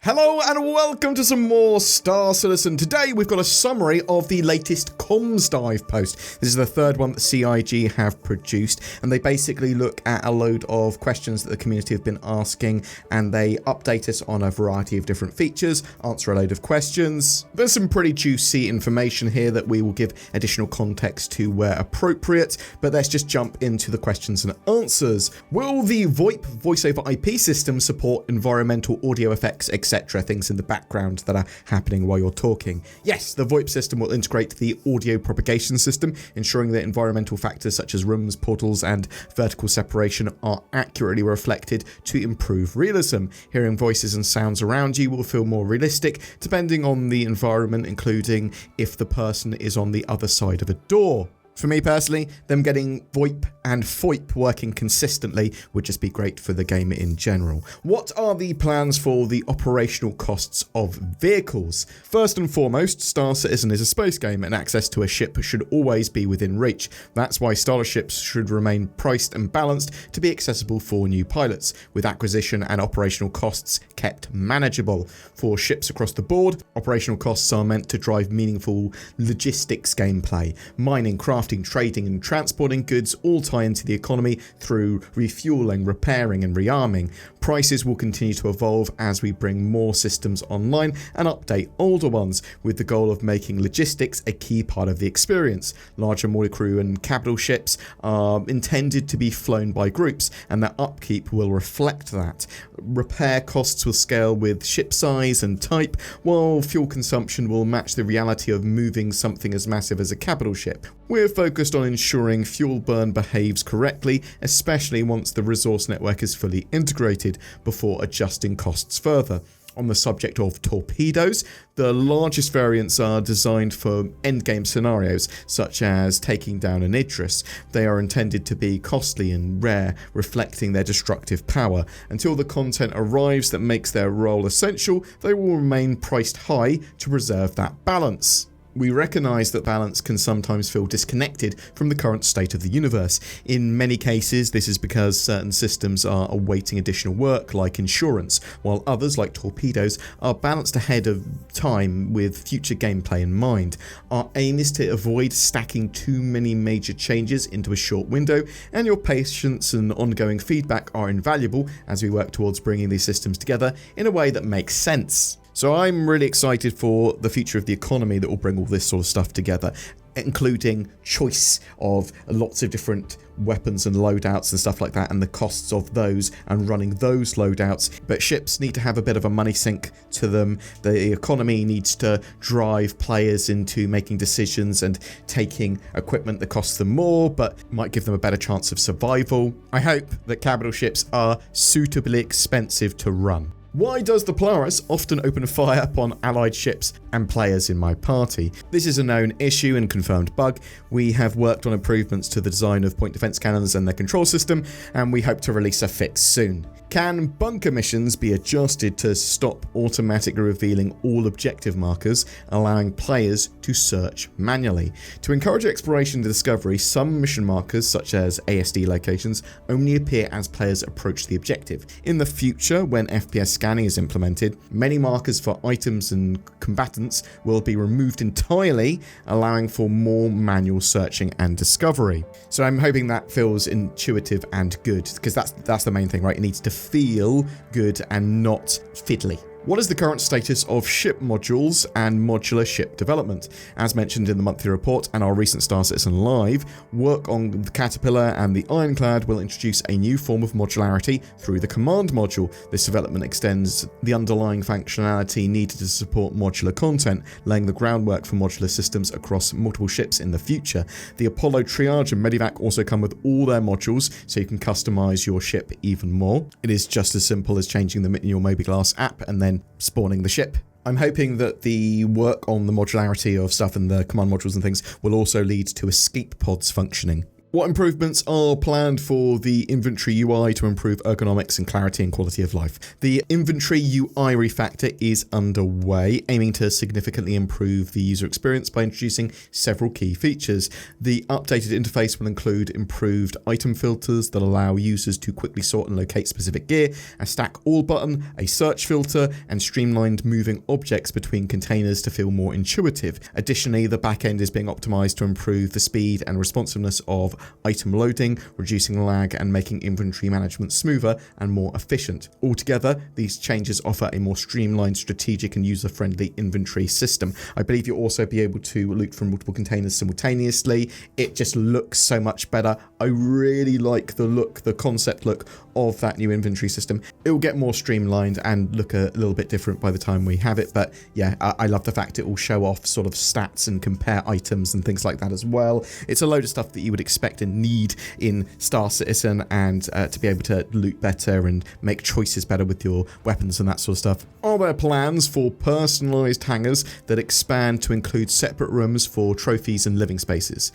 Hello and welcome to some more Star Citizen. Today we've got a summary of the latest comms dive post. This is the third one that CIG have produced, and they basically look at a load of questions that the community have been asking, and they update us on a variety of different features, answer a load of questions. There's some pretty juicy information here that we will give additional context to where appropriate, but let's just jump into the questions and answers. Will the VoIP voice over IP system support environmental audio effects, etc., things in the background that are happening while you're talking? Yes, the VoIP system will integrate the audio propagation system, ensuring that environmental factors such as rooms, portals, and vertical separation are accurately reflected to improve realism. Hearing voices and sounds around you will feel more realistic depending on the environment, including if the person is on the other side of a door. For me personally, them getting VoIP and FOIP working consistently would just be great for the game in general. What are the plans for the operational costs of vehicles? First and foremost, Star Citizen is a space game and access to a ship should always be within reach. That's why starships should remain priced and balanced to be accessible for new pilots, with acquisition and operational costs kept manageable. For ships across the board, operational costs are meant to drive meaningful logistics gameplay. Mining, crafting, trading and transporting goods all tie into the economy through refueling, repairing and rearming. Prices will continue to evolve as we bring more systems online and update older ones, with the goal of making logistics a key part of the experience. Larger multi-crew and capital ships are intended to be flown by groups, and their upkeep will reflect that. Repair costs will scale with ship size and type, while fuel consumption will match the reality of moving something as massive as a capital ship. We're focused on ensuring fuel burn behaves correctly, especially once the resource network is fully integrated, before adjusting costs further. On the subject of torpedoes, the largest variants are designed for endgame scenarios, such as taking down an Idris. They are intended to be costly and rare, reflecting their destructive power. Until the content arrives that makes their role essential, they will remain priced high to preserve that balance. We recognise that balance can sometimes feel disconnected from the current state of the universe. In many cases, this is because certain systems are awaiting additional work, like insurance, while others, like torpedoes, are balanced ahead of time with future gameplay in mind. Our aim is to avoid stacking too many major changes into a short window, and your patience and ongoing feedback are invaluable as we work towards bringing these systems together in a way that makes sense. So I'm really excited for the future of the economy that will bring all this sort of stuff together, including choice of lots of different weapons and loadouts and stuff like that, and the costs of those and running those loadouts. But ships need to have a bit of a money sink to them. The economy needs to drive players into making decisions and taking equipment that costs them more but might give them a better chance of survival. I hope that capital ships are suitably expensive to run. Why does the Polaris often open fire upon allied ships and players in my party? This is a known issue and confirmed bug. We have worked on improvements to the design of point defense cannons and their control system, and we hope to release a fix soon. Can bunker missions be adjusted to stop automatically revealing all objective markers, allowing players to search manually? To encourage exploration and discovery, some mission markers, such as ASD locations, only appear as players approach the objective. In the future, when FPS scanning is implemented, many markers for items and combatants will be removed entirely, allowing for more manual searching and discovery. So I'm hoping that feels intuitive and good, because that's the main thing, right? It needs to feel good and not fiddly. What is the current status of ship modules and modular ship development? As mentioned in the monthly report and our recent Star Citizen Live, work on the Caterpillar and the Ironclad will introduce a new form of modularity through the command module. This development extends the underlying functionality needed to support modular content, laying the groundwork for modular systems across multiple ships in the future. The Apollo Triage and Medivac also come with all their modules, so you can customize your ship even more. It is just as simple as changing them in your Moby-Glass app and then spawning the ship. I'm hoping that the work on the modularity of stuff and the command modules and things will also lead to escape pods functioning. What improvements are planned for the inventory UI to improve ergonomics and clarity and quality of life? The inventory UI refactor is underway, aiming to significantly improve the user experience by introducing several key features. The updated interface will include improved item filters that allow users to quickly sort and locate specific gear, a stack all button, a search filter, and streamlined moving objects between containers to feel more intuitive. Additionally, the backend is being optimized to improve the speed and responsiveness of item loading, reducing lag and making inventory management smoother and more efficient. Altogether, these changes offer a more streamlined, strategic and user-friendly inventory system. I believe you'll also be able to loot from multiple containers simultaneously. It just looks so much better. I really like the look, the concept look of that new inventory system. It will get more streamlined and look a little bit different by the time we have it, but yeah, I love the fact it will show off sort of stats and compare items and things like that as well. It's a load of stuff that you would expect and need in Star Citizen, and to be able to loot better and make choices better with your weapons and that sort of stuff. Are there plans for personalised hangars that expand to include separate rooms for trophies and living spaces?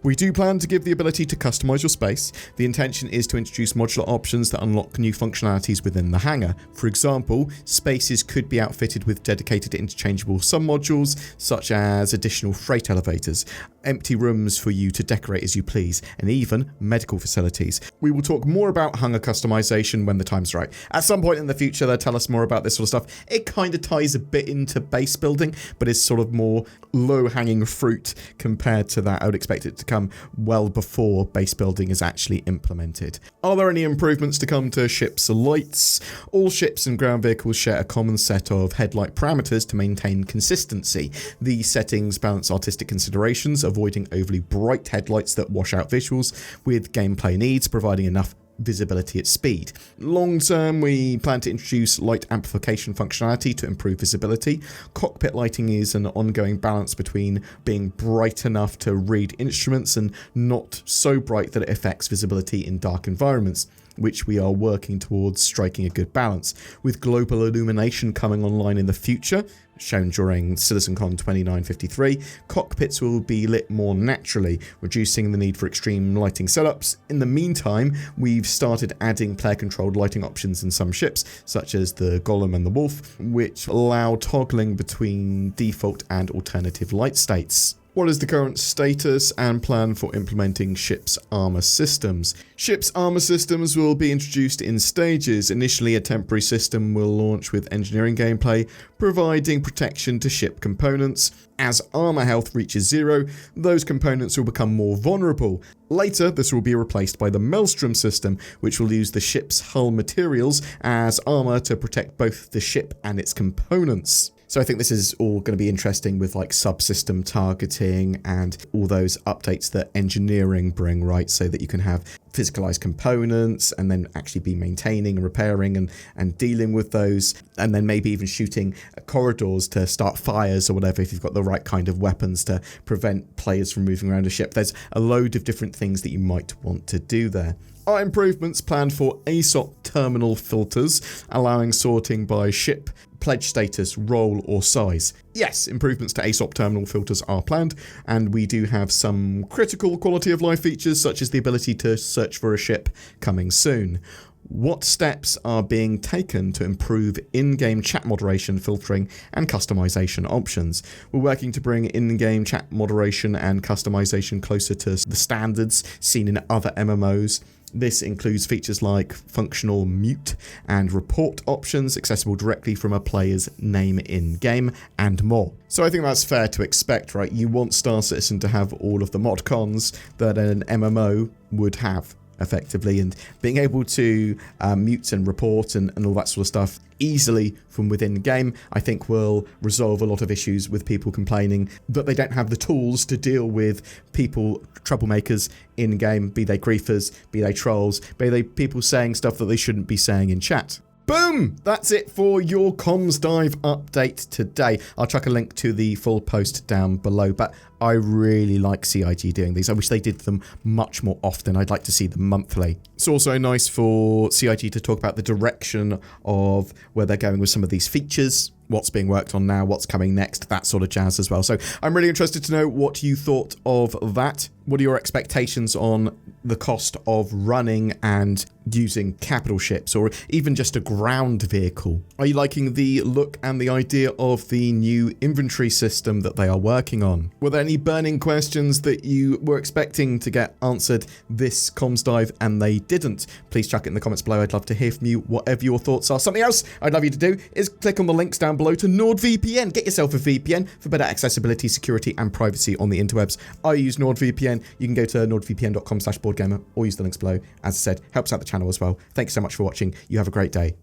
We do plan to give the ability to customise your space. The intention is to introduce modular options that unlock new functionalities within the hangar. For example, spaces could be outfitted with dedicated interchangeable submodules, such as additional freight elevators, empty rooms for you to decorate as you please, and even medical facilities. We will talk more about hangar customization when the time's right. At some point in the future, they'll tell us more about this sort of stuff. It kind of ties a bit into base building, but is sort of more low-hanging fruit compared to that. I would expect it to come well before base building is actually implemented. Are there any improvements to come to ships' lights? All ships and ground vehicles share a common set of headlight parameters to maintain consistency. These settings balance artistic considerations, avoiding overly bright headlights that wash out visuals, with gameplay needs, providing enough visibility at speed. Long term, we plan to introduce light amplification functionality to improve visibility. Cockpit lighting is an ongoing balance between being bright enough to read instruments and not so bright that it affects visibility in dark environments, which we are working towards striking a good balance. With global illumination coming online in the future, shown during CitizenCon 2953, cockpits will be lit more naturally, reducing the need for extreme lighting setups. In the meantime, we've started adding player-controlled lighting options in some ships, such as the Golem and the Wolf, which allow toggling between default and alternative light states. What is the current status and plan for implementing ship's armor systems? Ship's armor systems will be introduced in stages. Initially, a temporary system will launch with engineering gameplay, providing protection to ship components. As armor health reaches 0, those components will become more vulnerable. Later, this will be replaced by the Maelstrom system, which will use the ship's hull materials as armor to protect both the ship and its components. So I think this is all going to be interesting with like subsystem targeting and all those updates that engineering bring, right? So that you can have physicalized components and then actually be maintaining and repairing and dealing with those, and then maybe even shooting corridors to start fires or whatever if you've got the right kind of weapons to prevent players from moving around a ship. There's a load of different things that you might want to do there. Are improvements planned for ASOP terminal filters, allowing sorting by ship, pledge status, role or size? Yes, improvements to ASOP terminal filters are planned, and we do have some critical quality of life features such as the ability to search for a ship coming soon. What steps are being taken to improve in-game chat moderation, filtering, and customization options? We're working to bring in-game chat moderation and customization closer to the standards seen in other MMOs. This includes features like functional mute and report options accessible directly from a player's name in-game, and more. So I think that's fair to expect, right? You want Star Citizen to have all of the mod cons that an MMO would have, effectively, and being able to mute and report and all that sort of stuff easily from within the game, I think will resolve a lot of issues with people complaining that they don't have the tools to deal with people, troublemakers in game, be they griefers, be they trolls, be they people saying stuff that they shouldn't be saying in chat. Boom! That's it for your Comms Dive update today. I'll chuck a link to the full post down below, but I really like CIG doing these. I wish they did them much more often. I'd like to see them monthly. It's also nice for CIG to talk about the direction of where they're going with some of these features, what's being worked on now, what's coming next, that sort of jazz as well. So I'm really interested to know what you thought of that. What are your expectations on the cost of running and using capital ships or even just a ground vehicle? Are you liking the look and the idea of the new inventory system that they are working on? Were there any burning questions that you were expecting to get answered this comms dive and they didn't? Please chuck it in the comments below. I'd love to hear from you, whatever your thoughts are. Something else I'd love you to do is click on the links down below to NordVPN. Get yourself a VPN for better accessibility, security, and privacy on the interwebs. I use NordVPN. You can go to nordvpn.com/BoredGamer or use the links below. As I said, helps out the channel as well. Thanks so much for watching. You have a great day.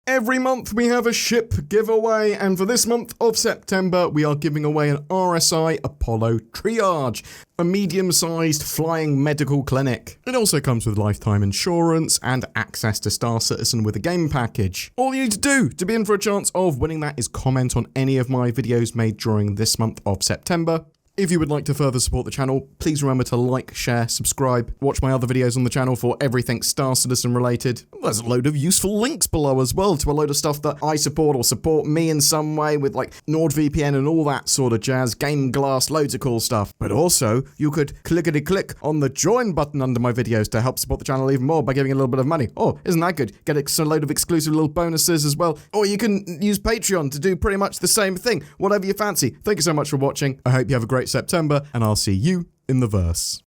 Every month we have a ship giveaway, and for this month of September we are giving away an RSI Apollo Triage, a medium-sized flying medical clinic. It also comes with lifetime insurance and access to Star Citizen with a game package. All you need to do to be in for a chance of winning that is comment on any of my videos made during this month of September. If you would like to further support the channel, please remember to like, share, subscribe, watch my other videos on the channel for everything Star Citizen related. There's a load of useful links below as well to a load of stuff that I support or support me in some way with like NordVPN and all that sort of jazz, Game Glass, loads of cool stuff. But also, you could clickety-click on the join button under my videos to help support the channel even more by giving a little bit of money. Oh, isn't that good? Get a load of exclusive little bonuses as well. Or you can use Patreon to do pretty much the same thing, whatever you fancy. Thank you so much for watching. I hope you have a great September, and I'll see you in the verse.